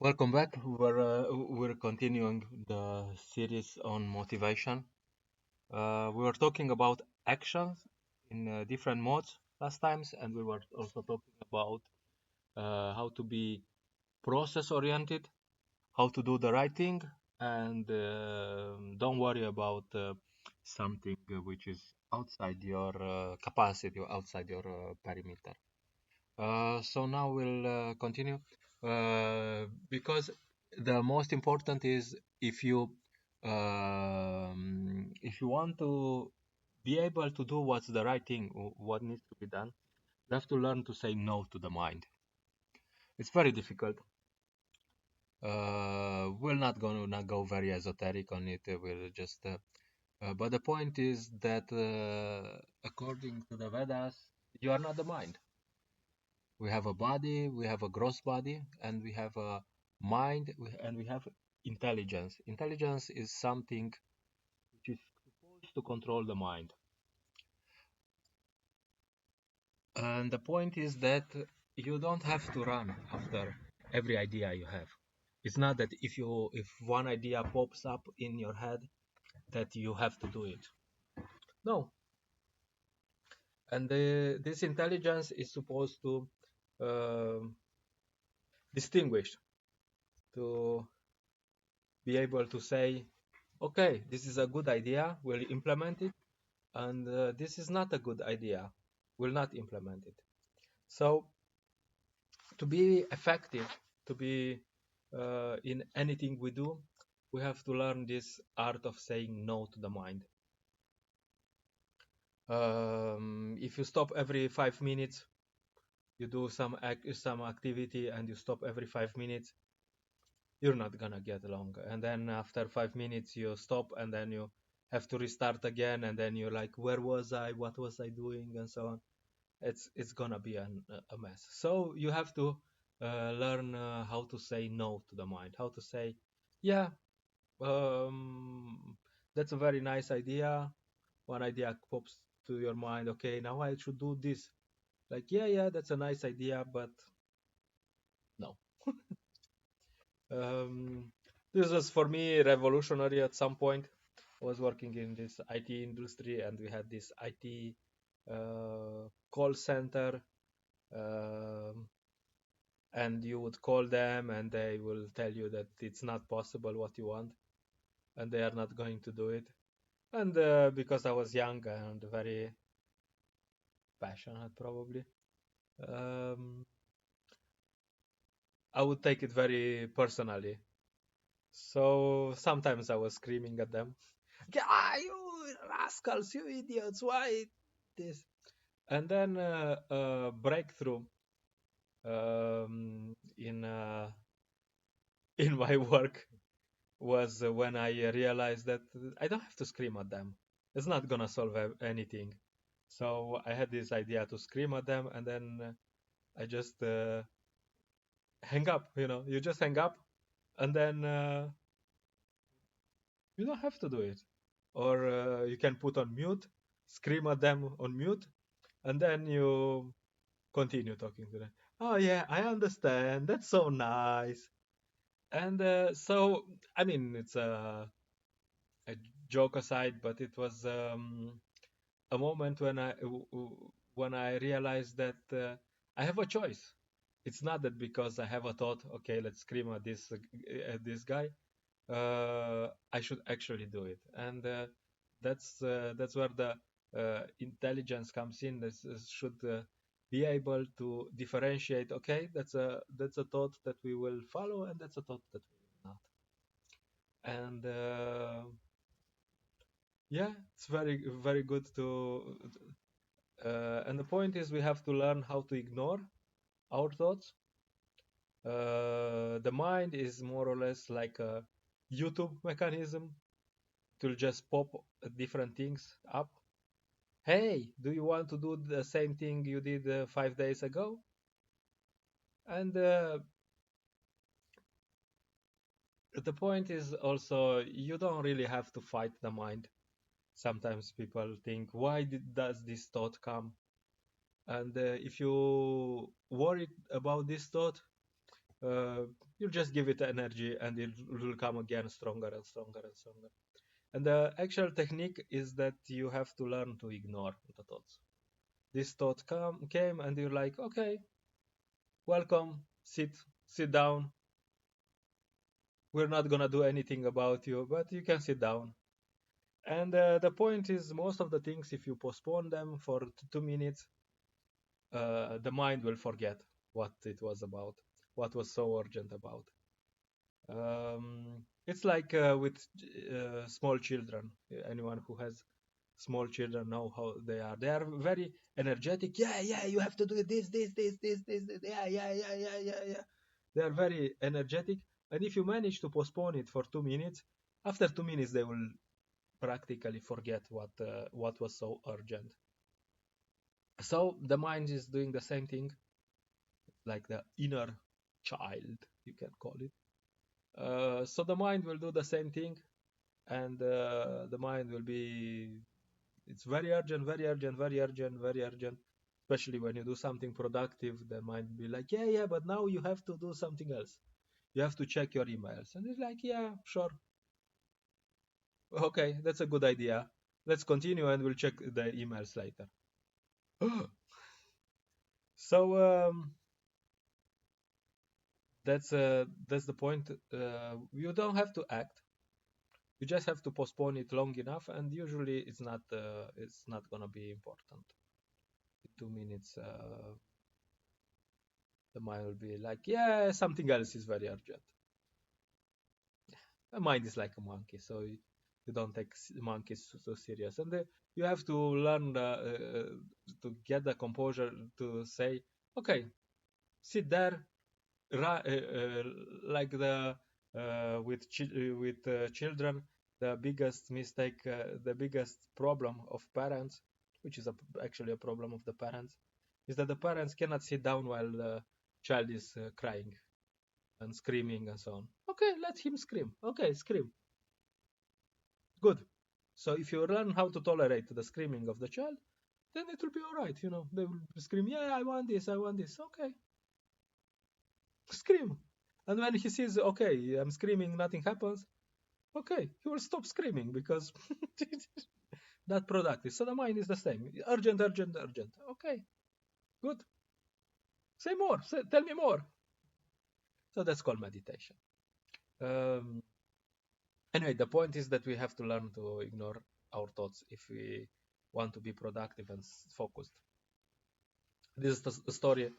Welcome back. We're continuing the series on motivation. We were talking about actions in different modes last times, and we were also talking about how to be process oriented, how to do the right thing, and don't worry about something which is outside your capacity or outside your perimeter. So now we'll continue because the most important is if you want to be able to do what's the right thing, what needs to be done, you have to learn to say no to the mind. It's very difficult. We're not going to go very esoteric on it. We'll just but the point is that according to the Vedas, you are not the mind. We have a body, we have a gross body, and we have a mind, and we have intelligence. Intelligence is something which is supposed to control the mind. And the point is that you don't have to run after every idea you have. It's not that if one idea pops up in your head that you have to do it. No. And this intelligence is supposed to uh, distinguish, to be able to say, okay, this is a good idea, we'll implement it, and this is not a good idea, we'll not implement it. So, to be effective, to be in anything we do, we have to learn this art of saying no to the mind. If you stop every 5 minutes, you do some activity and you stop every 5 minutes, you're not gonna get along. And then after 5 minutes, you stop and then you have to restart again. And then you're like, where was I? What was I doing? And so on. It's gonna be a mess. So you have to learn how to say no to the mind. How to say, yeah, um, that's a very nice idea. One idea pops to your mind. Okay, now I should do this. Like, yeah, that's a nice idea, but no. Um, this was for me revolutionary at some point. I was working in this IT industry and we had this IT call center. Um, and you would call them and they will tell you that it's not possible what you want and they are not going to do it. And because I was young and very passionate, probably, um, I would take it very personally. So sometimes I was screaming at them, "Ah, you rascals, you idiots! Why this?" And then a breakthrough in in my work was when I realized that I don't have to scream at them. It's not gonna solve anything. So I had this idea to scream at them, and then I just hang up. You just hang up, and then you don't have to do it. Or you can put on mute, scream at them on mute, and then you continue talking to them. Oh yeah, I understand. That's so nice. And so, I mean, it's a joke aside, but it was a moment when I realized that I have a choice. It's not that because I have a thought, okay, let's scream at this guy. I should actually do it, and that's where the intelligence comes in. This should be able to differentiate. Okay, that's a thought that we will follow, and that's a thought that we will not. And yeah, it's very good to. And the point is, we have to learn how to ignore our thoughts. The mind is more or less like a YouTube mechanism. It will just pop different things up. Hey, do you want to do the same thing you did 5 days ago? And the point is also, you don't really have to fight the mind. Sometimes people think, why does this thought come? And if you worry about this thought, you just give it energy and it will come again stronger and stronger and stronger. And the actual technique is that you have to learn to ignore the thoughts. This thought came and you're like, okay, welcome, sit down. We're not gonna do anything about you, but you can sit down. And the point is, most of the things, if you postpone them for 2 minutes, the mind will forget what it was about, what was so urgent about. It's like with small children. Anyone who has small children know how they are. They are very energetic. Yeah, yeah, you have to do this. Yeah, yeah, yeah, yeah, yeah, yeah. They are very energetic. And if you manage to postpone it for 2 minutes, after 2 minutes they will practically forget what was so urgent. So the mind is doing the same thing, like the inner child, you can call it. So the mind will do the same thing, and the mind will be, it's very urgent, very urgent, very urgent, very urgent. Especially when you do something productive, the mind will be like, yeah, yeah, but now you have to do something else. You have to check your emails, and it's like, yeah, sure, okay, that's a good idea. Let's continue, and we'll check the emails later. So that's the point. You don't have to act. You just have to postpone it long enough, and usually it's not gonna be important. In 2 minutes, the mind will be like, yeah, something else is very urgent. The mind is like a monkey, so you don't take monkeys so serious, and you have to learn to get the composure to say, okay, sit there, like the with children, the biggest mistake, the biggest problem of parents, which is actually a problem of the parents, is that the parents cannot sit down while the child is crying and screaming and so on. Okay, let him scream. Okay, scream. Good. So if you learn how to tolerate the screaming of the child, then it will be all right. They will scream, yeah, I want this, I want this. Okay, scream. And when he sees, okay, I'm screaming, nothing happens, okay, he will stop screaming because that productive. So the mind is the same. Urgent, urgent, urgent. Okay, good. Say more. Tell me more. So that's called meditation. Um, anyway, the point is that we have to learn to ignore our thoughts if we want to be productive and focused. This is the story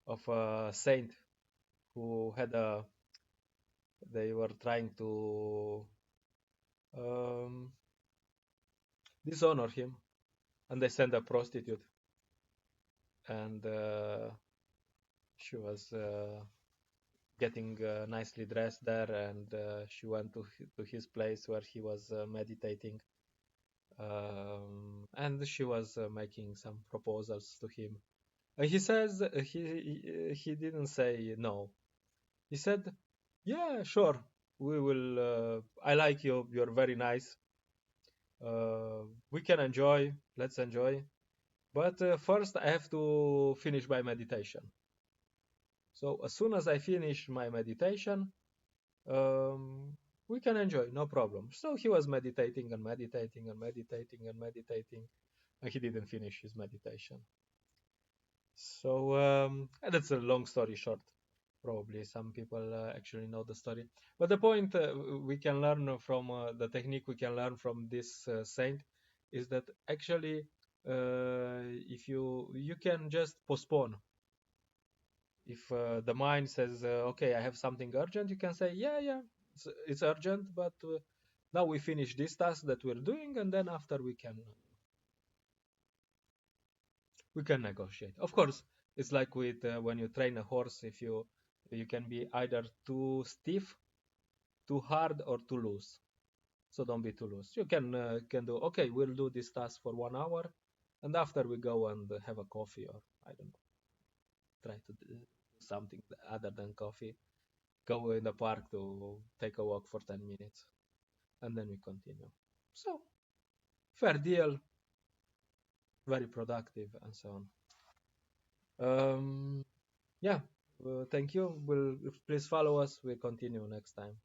of a saint who had a. They were trying to um, dishonor him, and they sent a prostitute, and she was getting nicely dressed there, and she went to his place where he was meditating, and she was making some proposals to him. He says he didn't say no. He said, "Yeah, sure, we will. I like you. You're very nice. We can enjoy. Let's enjoy. But first, I have to finish my meditation. So as soon as I finish my meditation, um, we can enjoy, no problem." So he was meditating and meditating and meditating and meditating, and he didn't finish his meditation. So that's a long story short. Probably some people actually know the story, but the point we can learn from the technique we can learn from this saint is that actually, if you can just postpone. If the mind says, okay, I have something urgent, you can say, yeah, yeah, it's urgent, but now we finish this task that we're doing, and then after we can negotiate. Of course, it's like with when you train a horse. If you can be either too stiff, too hard, or too loose. So don't be too loose. You can do, okay, we'll do this task for 1 hour, and after we go and have a coffee, or I don't know, try to do something other than coffee, go in the park to take a walk for 10 minutes, and then we continue. So, fair deal, very productive, and so on. Yeah. Thank you. Please follow us. We'll continue next time.